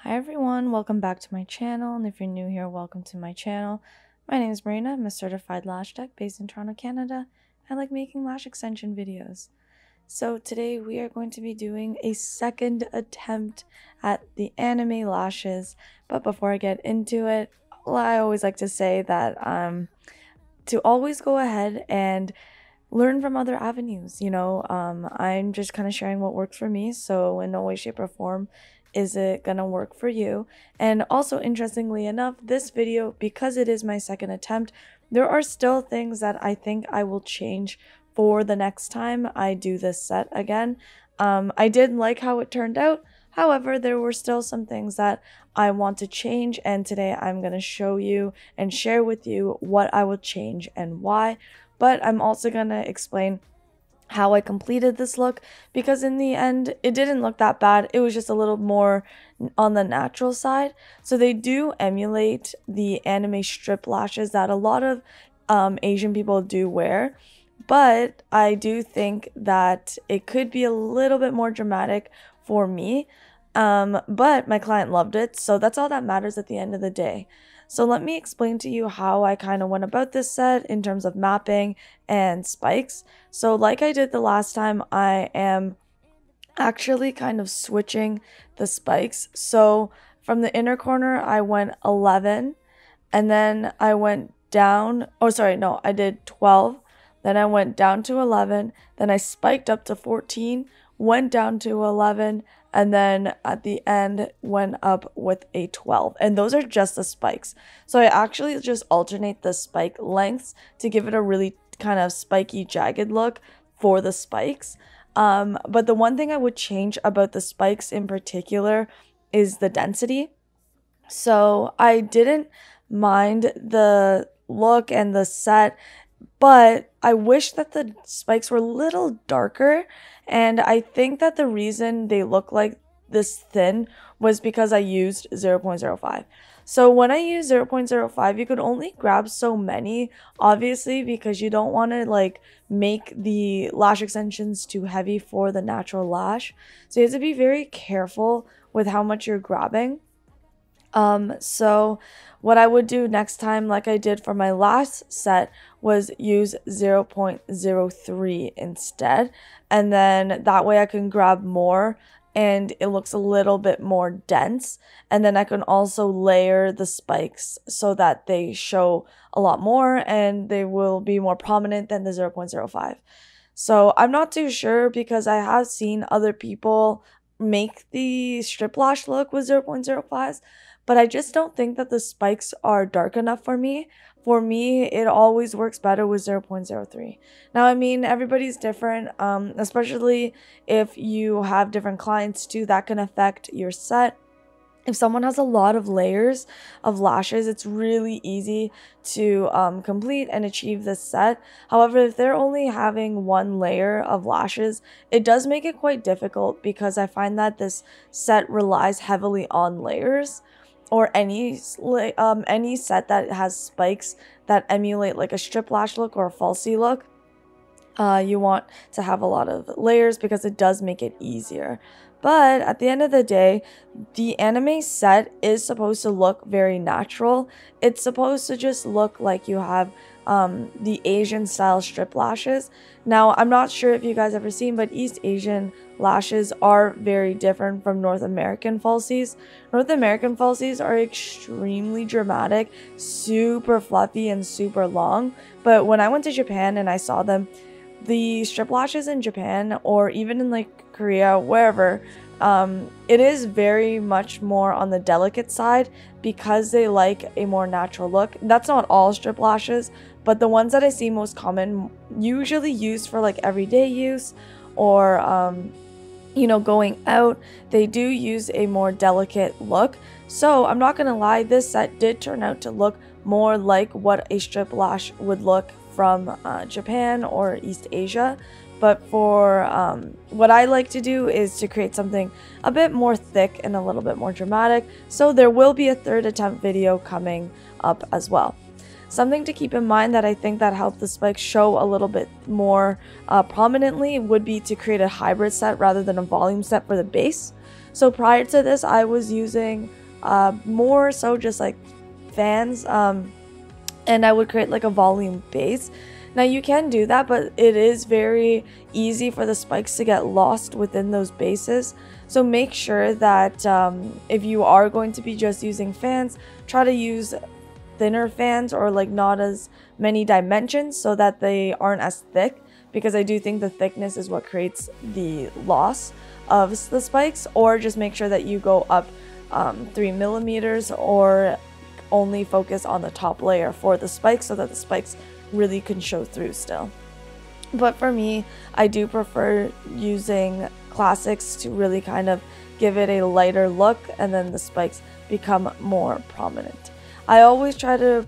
Hi everyone, welcome back to my channel, and if you're new here, welcome to my channel. My name is Marina. I'm a certified lash tech based in Toronto, Canada. I like making lash extension videos. So today we are going to be doing a second attempt at the anime lashes, but before I get into it, I always like to say that to always go ahead and learn from other avenues. I'm just kind of sharing what works for me, so in no way, shape, or form is it gonna work for you. And also, interestingly enough, this video, because it is my second attempt, there are still things that I think I will change for the next time I do this set again. I did like how it turned out. However, there were still some things that I want to change, and today I'm going to show you and share with you what I would change and why. But I'm also going to explain how I completed this look, because in the end it didn't look that bad. It was just a little more on the natural side. So they do emulate the anime strip lashes that a lot of Asian people do wear, but I do think that it could be a little bit more dramatic for me. But my client loved it, so that's all that matters at the end of the day. So let me explain to you how I kind of went about this set in terms of mapping and spikes. So like I did the last time, I am actually kind of switching the spikes. So from the inner corner, I went 11, and then I went down. Oh, sorry, no, I did 12. Then I went down to 11. Then I spiked up to 14, went down to 11, and then at the end went up with a 12. And those are just the spikes. So I actually just alternate the spike lengths to give it a really kind of spiky, jagged look for the spikes. But the one thing I would change about the spikes in particular is the density. So I didn't mind the look and the set, but I wish that the spikes were a little darker, and I think that the reason they look like this thin was because I used 0.05. So when I use 0.05, you could only grab so many, obviously, because you don't want to like make the lash extensions too heavy for the natural lash. So you have to be very careful with how much you're grabbing. So what I would do next time, like I did for my last set, was use 0.03 instead. And then that way I can grab more and it looks a little bit more dense. And then I can also layer the spikes so that they show a lot more and they will be more prominent than the 0.05. So I'm not too sure, because I have seen other people make the strip lash look with 0.05s, but I just don't think that the spikes are dark enough for me. For me, it always works better with 0.03. Now, I mean, everybody's different, especially if you have different clients too, that can affect your set. If someone has a lot of layers of lashes, it's really easy to complete and achieve this set. However, if they're only having one layer of lashes, it does make it quite difficult, because I find that this set relies heavily on layers, or any set that has spikes that emulate like a strip lash look or a falsie look. You want to have a lot of layers because it does make it easier. But at the end of the day, the anime set is supposed to look very natural. It's supposed to just look like you have the Asian style strip lashes. Now, I'm not sure if you guys ever seen, but East Asian lashes are very different from North American falsies. North American falsies are extremely dramatic, super fluffy, and super long. But when I went to Japan and I saw them, the strip lashes in Japan, or even in like Korea, wherever, it is very much more on the delicate side, because they like a more natural look. That's not all strip lashes, but the ones that I see most common, usually used for like everyday use, or you know, going out, they do use a more delicate look. So I'm not gonna lie, this set did turn out to look more like what a strip lash would look from Japan or East Asia. But for what I like to do is to create something a bit more thick and a little bit more dramatic. So there will be a third attempt video coming up as well. Something to keep in mind that I think that helped the spikes show a little bit more prominently would be to create a hybrid set rather than a volume set for the base. So prior to this, I was using more so just like fans, and I would create like a volume base. Now you can do that, but it is very easy for the spikes to get lost within those bases. So make sure that if you are going to be just using fans, try to use thinner fans or like not as many dimensions so that they aren't as thick, because I do think the thickness is what creates the loss of the spikes. Or just make sure that you go up 3 millimeters or only focus on the top layer for the spikes so that the spikes really can show through still. But for me, I do prefer using classics to really kind of give it a lighter look, and then the spikes become more prominent. I always try to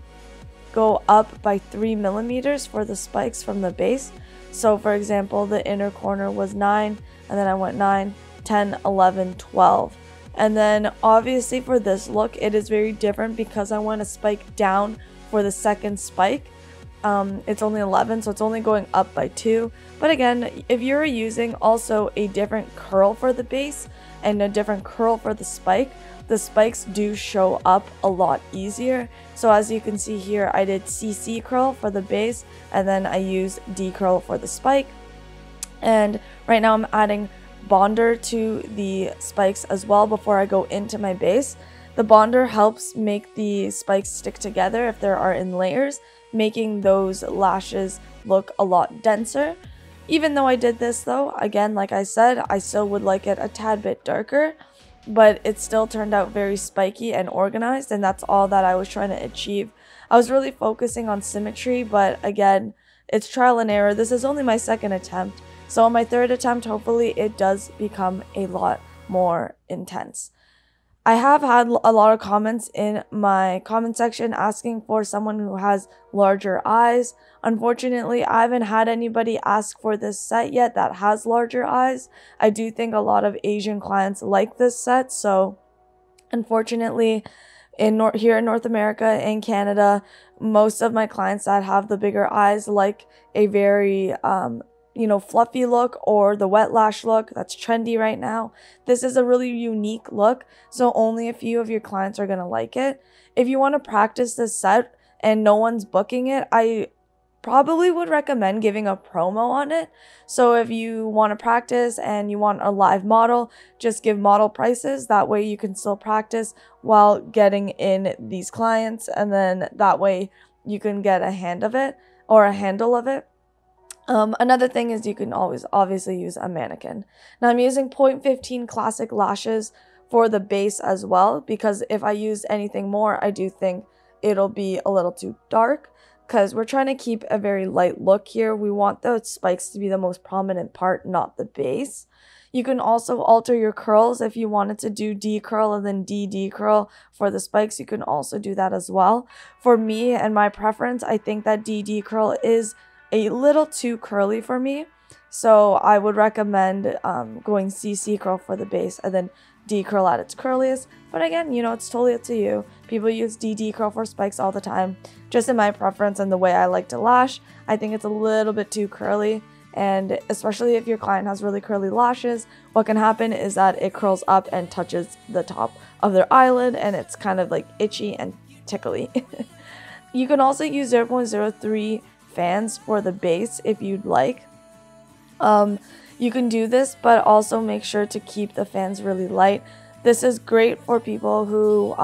go up by 3 millimeters for the spikes from the base. So for example, the inner corner was 9, and then I went 9, 10, 11, 12. And then obviously for this look, it is very different because I want to spike down for the second spike. It's only 11, so it's only going up by 2. But again, if you're using also a different curl for the base and a different curl for the spikes do show up a lot easier. So as you can see here, I did CC curl for the base, and then I used D curl for the spike. And right now I'm adding bonder to the spikes as well before I go into my base. The bonder helps make the spikes stick together if there are in layers, making those lashes look a lot denser. Even though I did this though, again, like I said, I still would like it a tad bit darker, but it still turned out very spiky and organized, and that's all that I was trying to achieve. I was really focusing on symmetry, but again, it's trial and error. This is only my second attempt, so on my third attempt, hopefully it does become a lot more intense. I have had a lot of comments in my comment section asking for someone who has larger eyes. Unfortunately, I haven't had anybody ask for this set yet that has larger eyes. I do think a lot of Asian clients like this set, so unfortunately, here in North America and Canada, most of my clients that have the bigger eyes like a very fluffy look, or the wet lash look that's trendy right now. This is a really unique look, so only a few of your clients are going to like it. If you want to practice this set and no one's booking it, I probably would recommend giving a promo on it. So if you want to practice and you want a live model, just give model prices. That way you can still practice while getting in these clients, and then that way you can get a handle of it. Another thing is you can always obviously use a mannequin. Now I'm using 0.15 classic lashes for the base as well, because if I use anything more, I do think it'll be a little too dark, because we're trying to keep a very light look here. We want the spikes to be the most prominent part, not the base. You can also alter your curls. If you wanted to do D curl and then D curl for the spikes, you can also do that as well. For me and my preference, I think that D curl is a little too curly for me, so I would recommend going CC curl for the base and then D curl at its curliest. But again, it's totally up to you. People use D curl for spikes all the time. Just in my preference and the way I like to lash, I think it's a little bit too curly, and especially if your client has really curly lashes, what can happen is that it curls up and touches the top of their eyelid, and it's kind of like itchy and tickly. You can also use 0.03 fans for the base if you'd like. You can do this, but also make sure to keep the fans really light. This is great for people who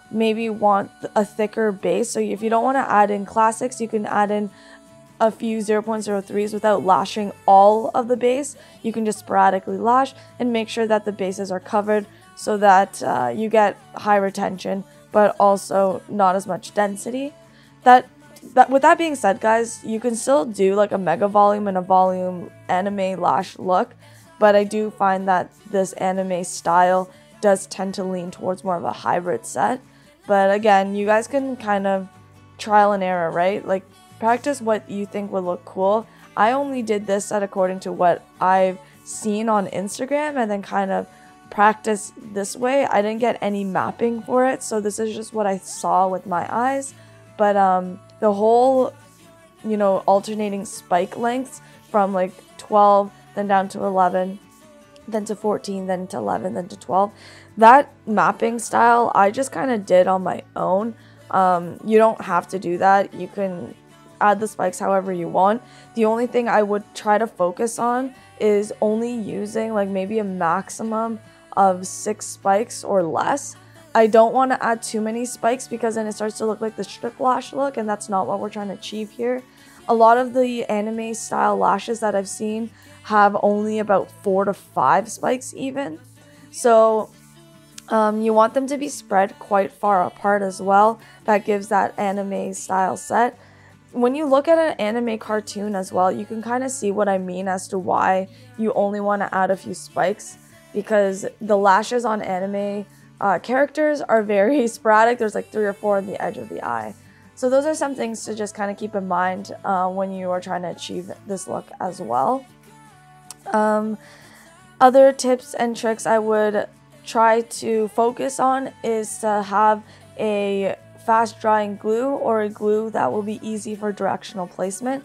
maybe want a thicker base. So if you don't want to add in classics, you can add in a few 0.03s without lashing all of the base. You can just sporadically lash and make sure that the bases are covered so that you get high retention, but also not as much density. With that being said, guys, you can still do like a mega volume and a volume anime lash look, but I do find that this anime style does tend to lean towards more of a hybrid set. But again, you guys can kind of trial and error, right? Like, practice what you think would look cool. I only did this set according to what I've seen on Instagram and then kind of practice this way. I didn't get any mapping for it, so this is just what I saw with my eyes. But the whole, you know, alternating spike lengths from like 12, then down to 11, then to 14, then to 11, then to 12. That mapping style I just kind of did on my own. You don't have to do that. You can add the spikes however you want. The only thing I would try to focus on is only using like maybe a maximum of 6 spikes or less. I don't want to add too many spikes because then it starts to look like the strip lash look, and that's not what we're trying to achieve here. A lot of the anime style lashes that I've seen have only about 4 to 5 spikes even. So you want them to be spread quite far apart as well. That gives that anime style set. When you look at an anime cartoon as well, you can kind of see what I mean as to why you only want to add a few spikes, because the lashes on anime characters are very sporadic. There's like 3 or 4 on the edge of the eye. So those are some things to just kind of keep in mind when you are trying to achieve this look as well. Other tips and tricks I would try to focus on is to have a fast drying glue or a glue that will be easy for directional placement.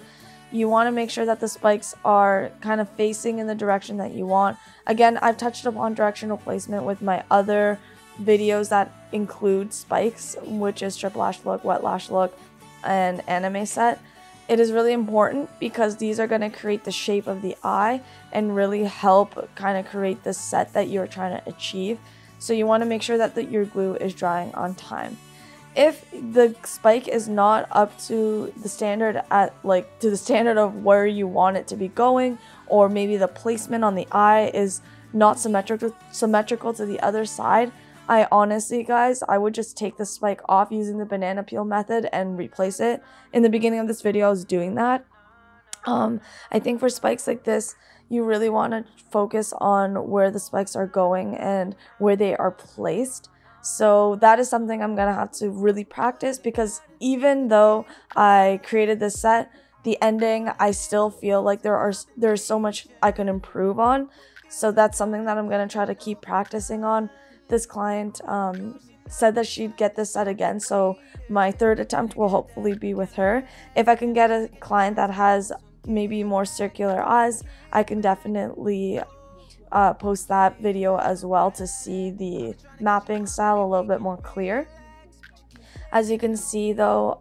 You want to make sure that the spikes are kind of facing in the direction that you want. Again, I've touched upon directional placement with my other videos that include spikes, which is strip lash look, wet lash look, and anime set. It is really important because these are going to create the shape of the eye and really help kind of create the set that you're trying to achieve. So you want to make sure that your glue is drying on time. If the spike is not up to the standard to the standard of where you want it to be going, or maybe the placement on the eye is not symmetrical to the other side, I honestly, guys, I would just take the spike off using the banana peel method and replace it. In the beginning of this video, I was doing that. I think for spikes like this, you really want to focus on where the spikes are going and where they are placed. So that is something I'm gonna have to really practice, because even though I created this set, the ending, I still feel like there's so much I can improve on. So that's something that I'm gonna try to keep practicing on. This client said that she'd get this set again, so my 3rd attempt will hopefully be with her. If I can get a client that has maybe more circular eyes, I can definitely post that video as well to see the mapping style a little bit more clear. As you can see though,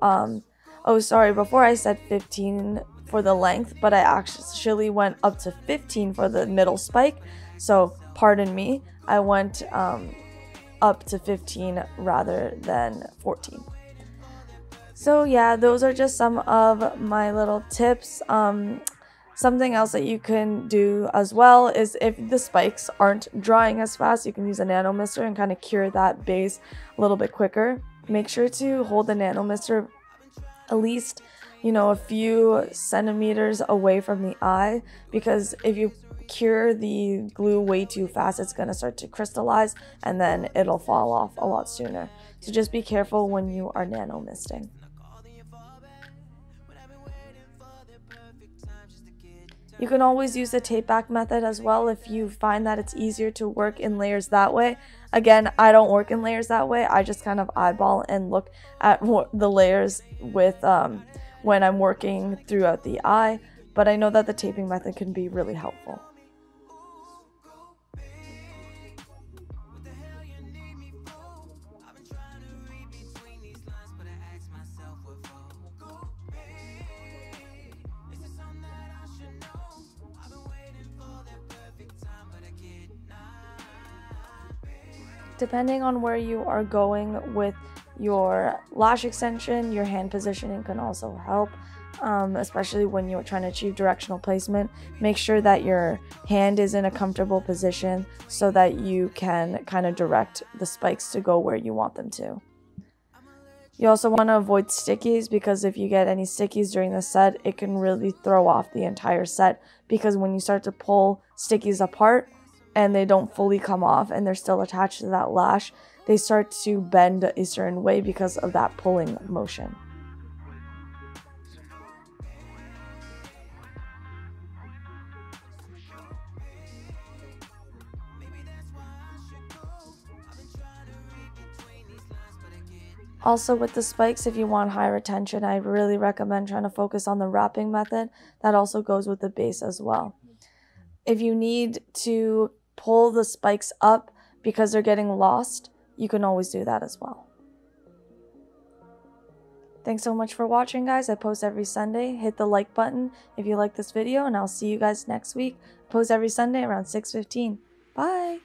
oh sorry, before I said 15 for the length, but I actually went up to 15 for the middle spike, so pardon me, I went up to 15 rather than 14. So yeah, those are just some of my little tips. Something else that you can do as well is, if the spikes aren't drying as fast, you can use a nano mister and kind of cure that base a little bit quicker. Make sure to hold the nano mister at least, you know, a few centimeters away from the eye, because if you cure the glue way too fast, it's going to start to crystallize and then it'll fall off a lot sooner. So just be careful when you are nano misting. You can always use the tape back method as well if you find that it's easier to work in layers that way. Again, I don't work in layers that way. I just kind of eyeball and look at the layers with when I'm working throughout the eye, but I know that the taping method can be really helpful. Depending on where you are going with your lash extension, your hand positioning can also help, especially when you're trying to achieve directional placement. Make sure that your hand is in a comfortable position so that you can kind of direct the spikes to go where you want them to. You also want to avoid stickies, because if you get any stickies during the set, it can really throw off the entire set, because when you start to pull stickies apart, and they don't fully come off and they're still attached to that lash, they start to bend a certain way because of that pulling motion. Also with the spikes, if you want high retention, I really recommend trying to focus on the wrapping method. That also goes with the base as well. If you need to pull the spikes up because they're getting lost, you can always do that as well. Thanks so much for watching, guys. I post every Sunday. Hit the like button if you like this video, and I'll see you guys next week. I post every Sunday around 6:15. Bye!